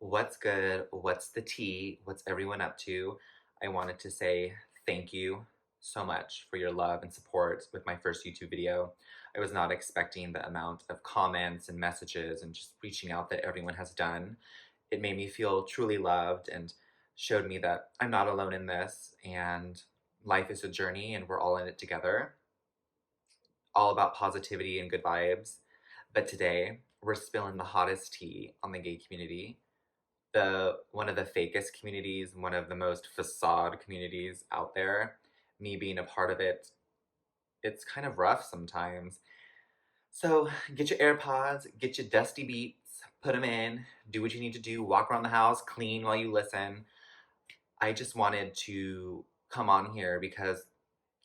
What's good? What's the tea? What's everyone up to? I wanted to say thank you so much for your love and support with my first YouTube video. I was not expecting the amount of comments and messages and just reaching out that everyone has done. It made me feel truly loved and showed me that I'm not alone in this and life is a journey and we're all in it together. All about positivity and good vibes. But today, we're spilling the hottest tea on the gay community, the one of the fakest communities, one of the most facade communities out there. Me being a part of it, it's kind of rough sometimes. So get your AirPods, get your dusty beats, put them in, do what you need to do, walk around the house, clean while you listen. I just wanted to come on here because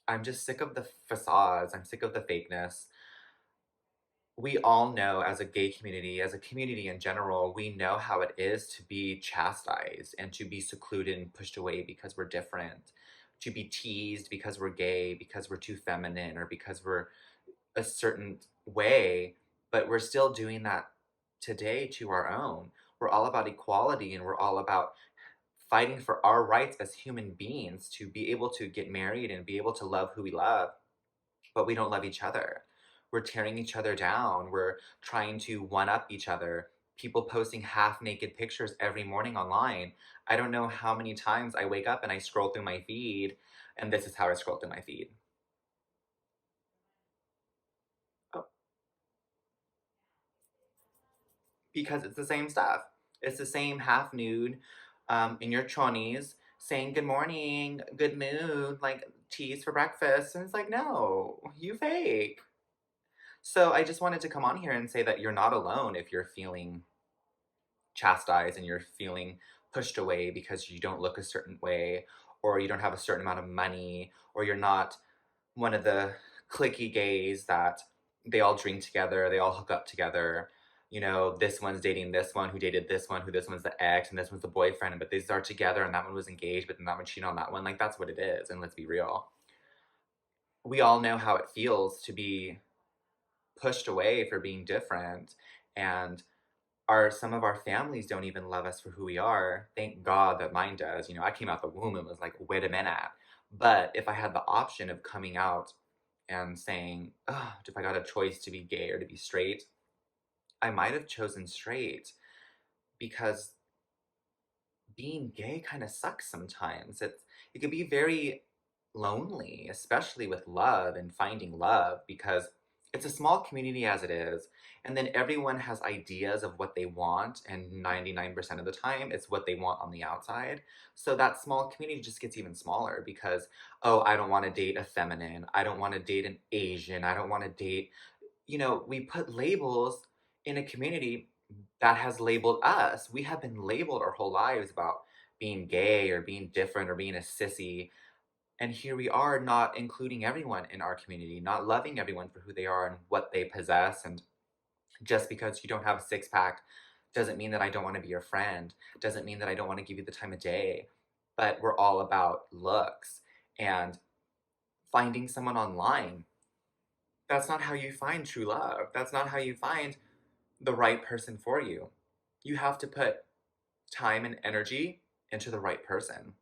I'm just sick of the facades. I'm sick of the fakeness. We all know as a gay community, as a community in general, we know how it is to be chastised and to be secluded and pushed away because we're different, to be teased because we're gay, because we're too feminine, or because we're a certain way, but we're still doing that today to our own. We're all about equality and we're all about fighting for our rights as human beings to be able to get married and be able to love who we love, but we don't love each other. We're tearing each other down. We're trying to one up each other. People posting half naked pictures every morning online. I don't know how many times I wake up and I scroll through my feed, and this is how I scroll through my feed. Oh, because it's the same stuff. It's the same half nude in your chonies saying good morning, good mood, like teas for breakfast. And it's like, no, you fake. So I just wanted to come on here and say that you're not alone if you're feeling chastised and you're feeling pushed away because you don't look a certain way or you don't have a certain amount of money or you're not one of the cliquey gays that they all drink together, they all hook up together. You know, this one's dating this one who dated this one, who this one's the ex, and this one's the boyfriend, but these are together and that one was engaged, but then that one cheated on that one. Like, that's what it is. And let's be real. We all know how it feels to be pushed away for being different. And some of our families don't even love us for who we are. Thank God that mine does. You know, I came out the womb and was like, wait a minute. But if I had the option of coming out and saying, oh, if I got a choice to be gay or to be straight, I might have chosen straight because being gay kind of sucks sometimes. It can be very lonely, especially with love and finding love, because it's a small community as it is, and then everyone has ideas of what they want, and 99% of the time it's what they want on the outside. So that small community just gets even smaller because, oh, I don't want to date a feminine, I don't want to date an Asian, I don't want to date, we put labels in a community that has labeled us. We have been labeled our whole lives about being gay or being different or being a sissy. And here we are not including everyone in our community, not loving everyone for who they are and what they possess. And just because you don't have a six pack doesn't mean that I don't want to be your friend, doesn't mean that I don't want to give you the time of day. But we're all about looks and finding someone online. That's not how you find true love. That's not how you find the right person for you. You have to put time and energy into the right person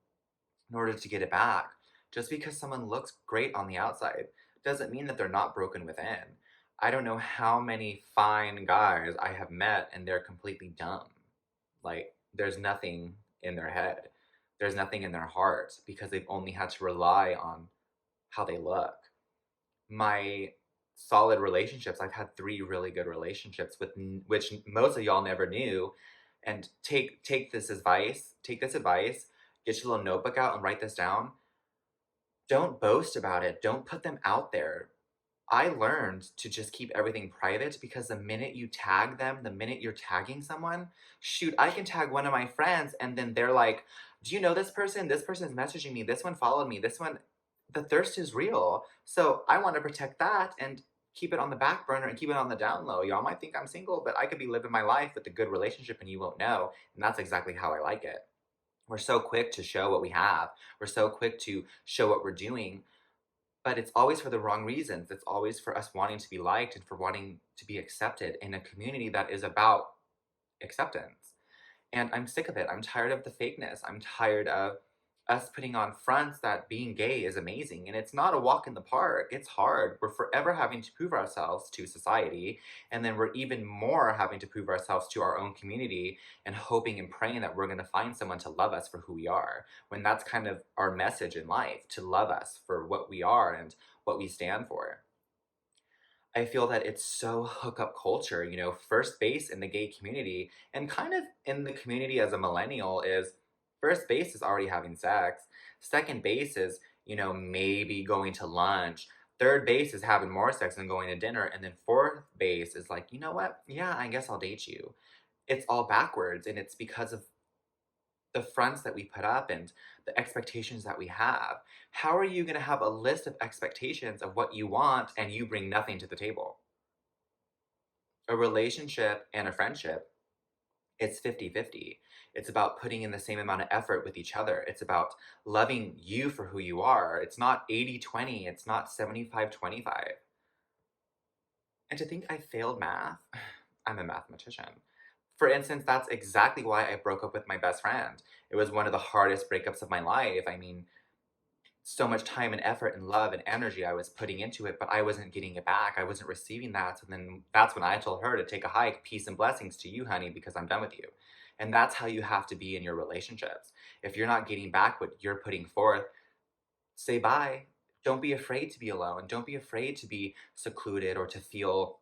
in order to get it back. Just because someone looks great on the outside doesn't mean that they're not broken within. I don't know how many fine guys I have met and they're completely dumb. Like, there's nothing in their head, there's nothing in their heart because they've only had to rely on how they look. My solid relationships, I've had 3 really good relationships with which most of y'all never knew. And take this advice, get your little notebook out and write this down. Don't boast about it. Don't put them out there. I learned to just keep everything private because the minute you tag them, the minute you're tagging someone, shoot, I can tag one of my friends and then they're like, do you know this person? This person's messaging me. This one followed me. This one, the thirst is real. So I want to protect that and keep it on the back burner and keep it on the down low. Y'all might think I'm single, but I could be living my life with a good relationship and you won't know. And that's exactly how I like it. We're so quick to show what we have. We're so quick to show what we're doing, but it's always for the wrong reasons. It's always for us wanting to be liked and for wanting to be accepted in a community that is about acceptance. And I'm sick of it. I'm tired of the fakeness. I'm tired of us putting on fronts that being gay is amazing. And it's not a walk in the park. It's hard. We're forever having to prove ourselves to society. And then we're even more having to prove ourselves to our own community and hoping and praying that we're going to find someone to love us for who we are. When that's kind of our message in life, to love us for what we are and what we stand for. I feel that it's so hookup culture, first base in the gay community and kind of in the community as a millennial is first base is already having sex. Second base is, maybe going to lunch. Third base is having more sex and going to dinner. And then fourth base is like, you know what? Yeah, I guess I'll date you. It's all backwards. And it's because of the fronts that we put up and the expectations that we have. How are you going to have a list of expectations of what you want and you bring nothing to the table? A relationship and a friendship, it's 50-50. It's about putting in the same amount of effort with each other. It's about loving you for who you are. It's not 80-20. It's not 75-25. And to think I failed math, I'm a mathematician. For instance, that's exactly why I broke up with my best friend. It was one of the hardest breakups of my life. I mean, so much time and effort and love and energy I was putting into it, but I wasn't getting it back. I wasn't receiving that. And then that's when I told her to take a hike, peace and blessings to you, honey, because I'm done with you. And that's how you have to be in your relationships. If you're not getting back what you're putting forth, say bye. Don't be afraid to be alone. Don't be afraid to be secluded or to feel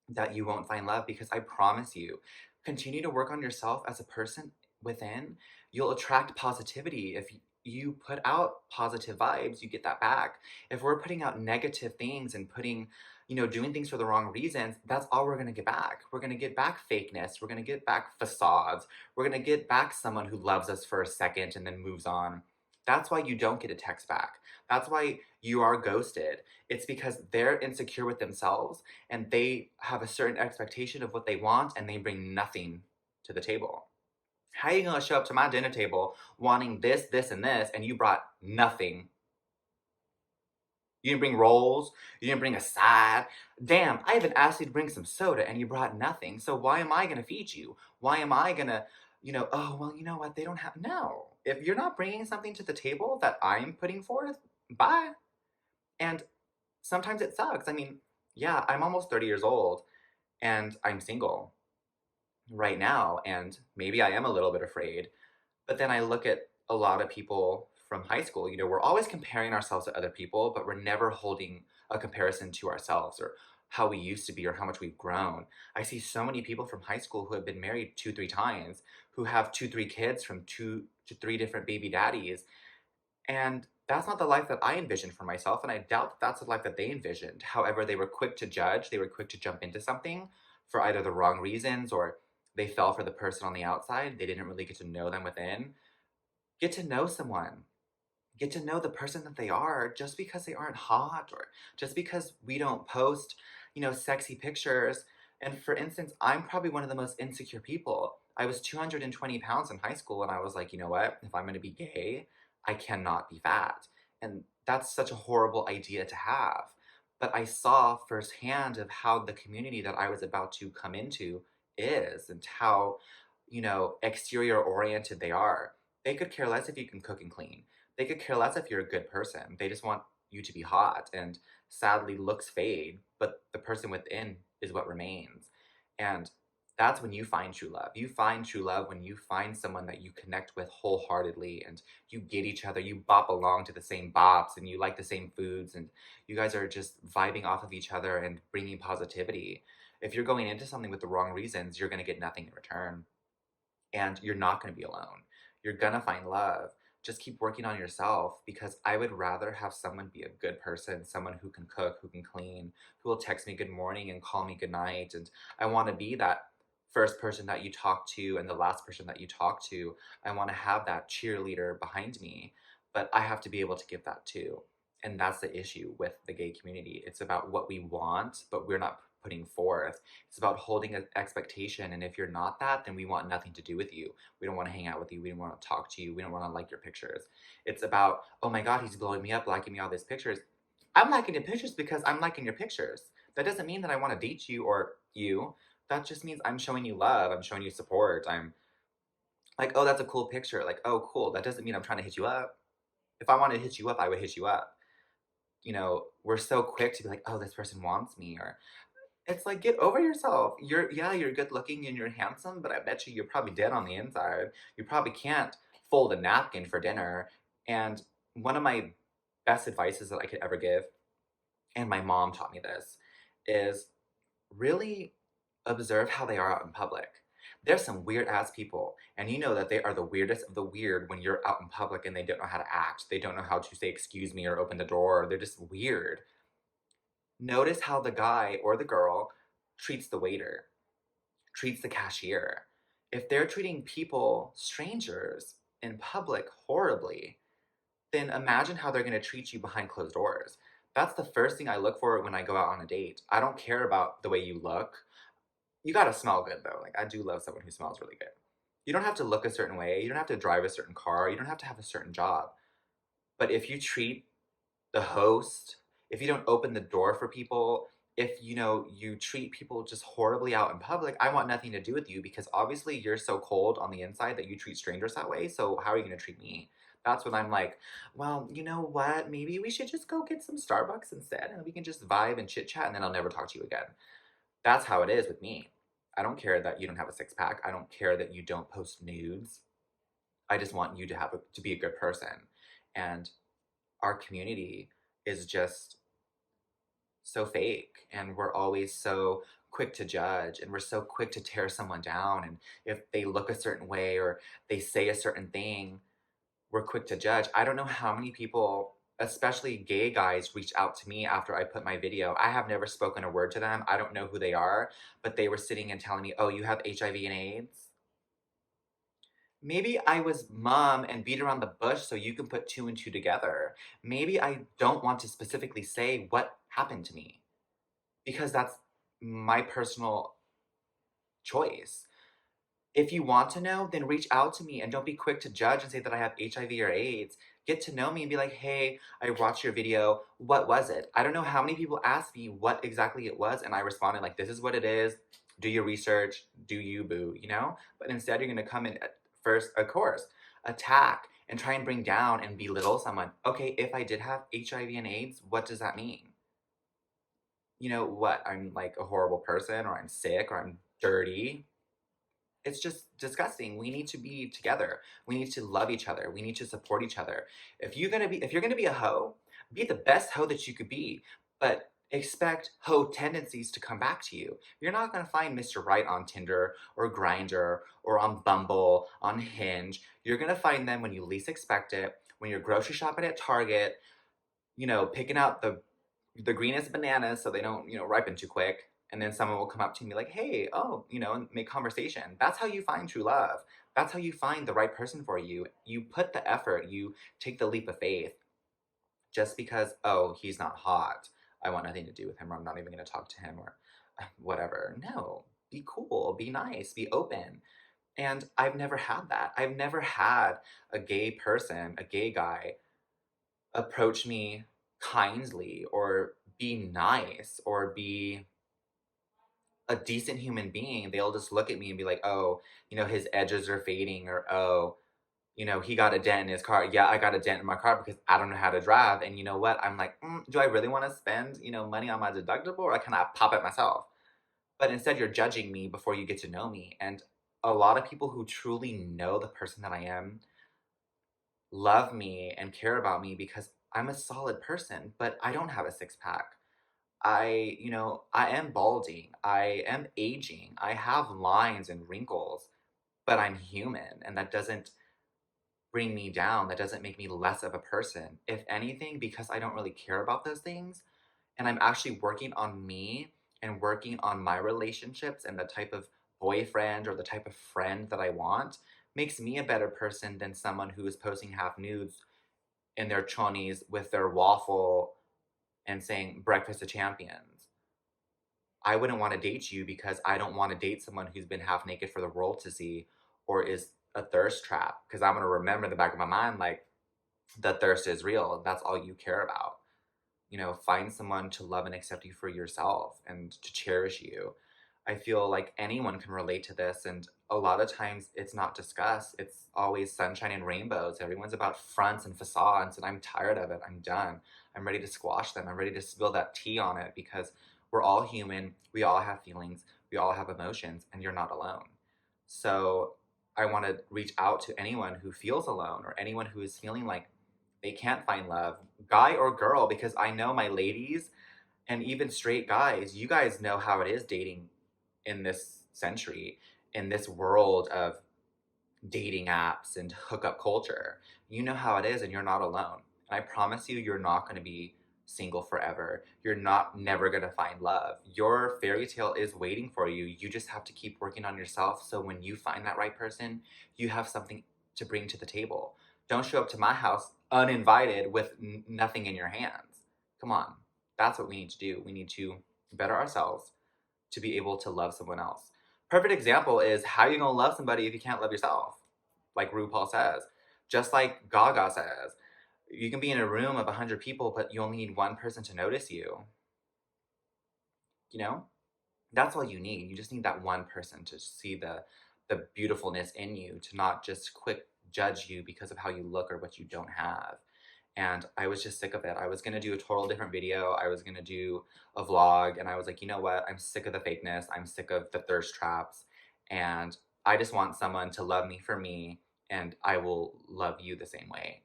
that you won't find love because I promise you, continue to work on yourself as a person within. You'll attract positivity. If you put out positive vibes, you get that back. If we're putting out negative things and doing things for the wrong reasons, that's all we're going to get back. We're going to get back fakeness. We're going to get back facades. We're going to get back someone who loves us for a second and then moves on. That's why you don't get a text back. That's why you are ghosted. It's because they're insecure with themselves and they have a certain expectation of what they want and they bring nothing to the table. How are you gonna show up to my dinner table wanting this, this, and this, and you brought nothing? You didn't bring rolls, you didn't bring a side. Damn, I even asked you to bring some soda and you brought nothing. So why am I gonna feed you? Why am I gonna, oh, well, you know what? They don't have, no. If you're not bringing something to the table that I'm putting forth, bye. And sometimes it sucks. I mean, yeah, I'm almost 30 years old and I'm single right now, and maybe I am a little bit afraid. But then I look at a lot of people from high school, we're always comparing ourselves to other people, but we're never holding a comparison to ourselves or how we used to be or how much we've grown. I see so many people from high school who have been married 2-3 times, who have 2-3 kids from 2 to 3 different baby daddies, and that's not the life that I envisioned for myself, and I doubt that that's the life that they envisioned. However, they were quick to judge, they were quick to jump into something for either the wrong reasons or they fell for the person on the outside. They didn't really get to know them within. Get to know someone. Get to know the person that they are just because they aren't hot or just because we don't post, sexy pictures. And for instance, I'm probably one of the most insecure people. I was 220 pounds in high school and I was like, you know what? If I'm going to be gay, I cannot be fat. And that's such a horrible idea to have. But I saw firsthand of how the community that I was about to come into is and how, exterior oriented they are. They could care less if you can cook and clean. They could care less if you're a good person. They just want you to be hot. And sadly, looks fade, but the person within is what remains. And that's when you find true love. You find true love when you find someone that you connect with wholeheartedly and you get each other. You bop along to the same bops and you like the same foods and you guys are just vibing off of each other and bringing positivity. If you're going into something with the wrong reasons, you're going to get nothing in return. And you're not going to be alone. You're going to find love. Just keep working on yourself because I would rather have someone be a good person, someone who can cook, who can clean, who will text me good morning and call me good night. And I want to be that first person that you talk to and the last person that you talk to. I want to have that cheerleader behind me, but I have to be able to give that too. And that's the issue with the gay community. It's about what we want, but we're not putting forth. It's about holding an expectation. And if you're not that, then we want nothing to do with you. We don't want to hang out with you. We don't want to talk to you. We don't want to like your pictures. It's about, oh my God, he's blowing me up, liking me all these pictures. I'm liking your pictures because I'm liking your pictures. That doesn't mean that I want to date you or you. That just means I'm showing you love. I'm showing you support. I'm Like, oh, that's a cool picture. Like, oh, cool. That doesn't mean I'm trying to hit you up. If I wanted to hit you up, I would hit you up. We're so quick to be like, oh, this person wants me, or it's like, get over yourself. You're good looking and you're handsome, but I bet you're probably dead on the inside. You probably can't fold a napkin for dinner. And one of my best advices that I could ever give, and my mom taught me this, is really observe how they are out in public. There's some weird ass people, and you know that they are the weirdest of the weird when you're out in public and they don't know how to act. They don't know how to say excuse me or open the door. They're just weird. Notice how the guy or the girl treats the waiter, treats the cashier. If they're treating people, strangers, in public horribly, then imagine how they're going to treat you behind closed doors. That's the first thing I look for when I go out on a date. I don't care about the way you look. You gotta smell good though. Like, I do love someone who smells really good. You don't have to look a certain way. You don't have to drive a certain car. You don't have to have a certain job. But if you treat the host, if you don't open the door for people, if you treat people just horribly out in public, I want nothing to do with you because obviously you're so cold on the inside that you treat strangers that way. So how are you going to treat me? That's when I'm like, well, you know what? Maybe we should just go get some Starbucks instead and we can just vibe and chit chat and then I'll never talk to you again. That's how it is with me. I don't care that you don't have a six pack. I don't care that you don't post nudes. I just want you to be a good person. And our community is just so fake and we're always so quick to judge and we're so quick to tear someone down, and if they look a certain way or they say a certain thing, we're quick to judge. I don't know how many people, especially gay guys, reached out to me after I put my video. I have never spoken a word to them. I don't know who they are, but they were sitting and telling me, oh, you have HIV and AIDS? Maybe I was mum and beat around the bush so you can put two and two together. Maybe I don't want to specifically say what happened to me because that's my personal choice. If you want to know, then reach out to me and don't be quick to judge and say that I have HIV or AIDS. Get to know me and be like, hey, I watched your video. What was it? I don't know how many people asked me what exactly it was, and I responded like, this is what it is. Do your research. Do you, boo, But instead, you're going to come in at first, of course, attack and try and bring down and belittle someone. Okay, if I did have HIV and AIDS, what does that mean? What? I'm like a horrible person, or I'm sick, or I'm dirty. It's just disgusting. We need to be together. We need to love each other. We need to support each other. If you're gonna be a hoe, be the best hoe that you could be, but expect hoe tendencies to come back to you. You're not gonna find Mr. Right on Tinder or Grindr or on Bumble, on Hinge. You're gonna find them when you least expect it, when you're grocery shopping at Target, picking out the greenest bananas so they don't, ripen too quick. And then someone will come up to you and be like, hey, oh, and make conversation. That's how you find true love. That's how you find the right person for you. You put the effort, you take the leap of faith. Just because, oh, he's not hot, I want nothing to do with him, or I'm not even going to talk to him, or whatever. No, be cool, be nice, be open. And I've never had that. I've never had a gay person, a gay guy, approach me kindly or be nice or be a decent human being. They'll just look at me and be like, oh, his edges are fading, or oh, he got a dent in his car. Yeah, I got a dent in my car because I don't know how to drive. And you know what? I'm like, do I really want to spend, money on my deductible, or can I pop it myself? But instead, you're judging me before you get to know me. And a lot of people who truly know the person that I am love me and care about me because I'm a solid person, but I don't have a six pack. I am balding. I am aging. I have lines and wrinkles, but I'm human, and that doesn't bring me down. That doesn't make me less of a person. If anything, because I don't really care about those things, and I'm actually working on me and working on my relationships and the type of boyfriend or the type of friend that I want, makes me a better person than someone who is posting half nudes in their chonies with their waffle and saying breakfast of champions. I wouldn't want to date you because I don't want to date someone who's been half naked for the world to see or is a thirst trap, because I'm going to remember in the back of my mind, like, the thirst is real. That's all you care about. Find someone to love and accept you for yourself and to cherish you. I feel like anyone can relate to this, and a lot of times it's not discussed. It's always sunshine and rainbows. Everyone's about fronts and facades, and I'm tired of it. I'm done. I'm ready to squash them. I'm ready to spill that tea on it because we're all human. We all have feelings. We all have emotions, and you're not alone. So I want to reach out to anyone who feels alone or anyone who is feeling like they can't find love, guy or girl, because I know my ladies and even straight guys, you guys know how it is dating in this century, in this world of dating apps and hookup culture. You know how it is, and you're not alone. And I promise you, you're not going to be single forever. You're not never going to find love. Your fairy tale is waiting for you. You just have to keep working on yourself. So when you find that right person, you have something to bring to the table. Don't show up to my house uninvited with nothing in your hands. Come on. That's what we need to do. We need to better ourselves to be able to love someone else. Perfect example is how you gonna love somebody if you can't love yourself? Like RuPaul says, just like Gaga says, you can be in a room of 100 people, but you only need one person to notice you. You know, that's all you need. You just need that one person to see the beautifulness in you, to not just quick judge you because of how you look or what you don't have. And I was just sick of it. I was gonna do a total different video. I was gonna do a vlog, and I was like, you know what? I'm sick of the fakeness. I'm sick of the thirst traps, and I just want someone to love me for me, and I will love you the same way.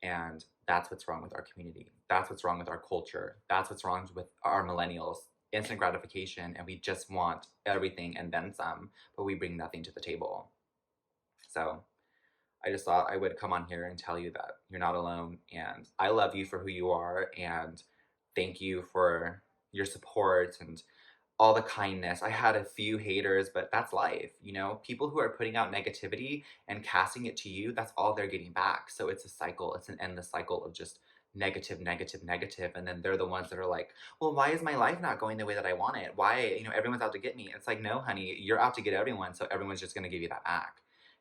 And that's what's wrong with our community. That's what's wrong with our culture. That's what's wrong with our millennials. Instant gratification, and we just want everything and then some, but we bring nothing to the table. So I just thought I would come on here and tell you that you're not alone, and I love you for who you are, and thank you for your support and all the kindness. I had a few haters, but that's life, you know? People who are putting out negativity and casting it to you, that's all they're getting back. So it's a cycle, it's an endless cycle of just negative, negative, negative. And then they're the ones that are like, well, why is my life not going the way that I want it? Why, everyone's out to get me. It's like, no, honey, you're out to get everyone. So everyone's just going to give you that back.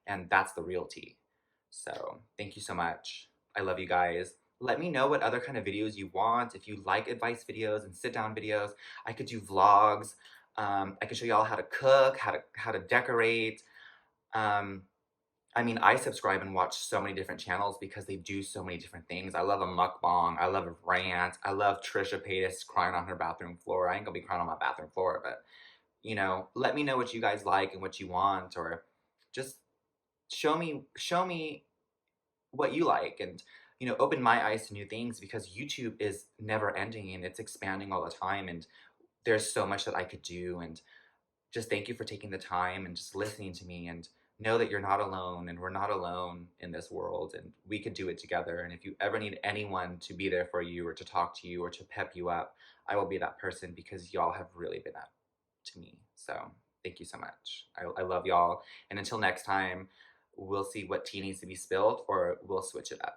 And that's the realty. So thank you so much. I love you guys. Let me know what other kind of videos you want. If you like advice videos and sit down videos, I could do vlogs. I could show y'all how to cook, how to decorate. Um, I subscribe and watch so many different channels because they do so many different things. I love a mukbang. I love a rant. I love Trisha Paytas crying on her bathroom floor. I ain't gonna be crying on my bathroom floor, but let me know what you guys like and what you want, or just show me what you like, and open my eyes to new things, because YouTube is never ending and it's expanding all the time, and there's so much that I could do. And just thank you for taking the time and just listening to me, and know that you're not alone, and we're not alone in this world, and we could do it together. And if you ever need anyone to be there for you or to talk to you or to pep you up, I will be that person, because y'all have really been that to me. So thank you so much. I love y'all. And until next time, we'll see what tea needs to be spilled, or we'll switch it up.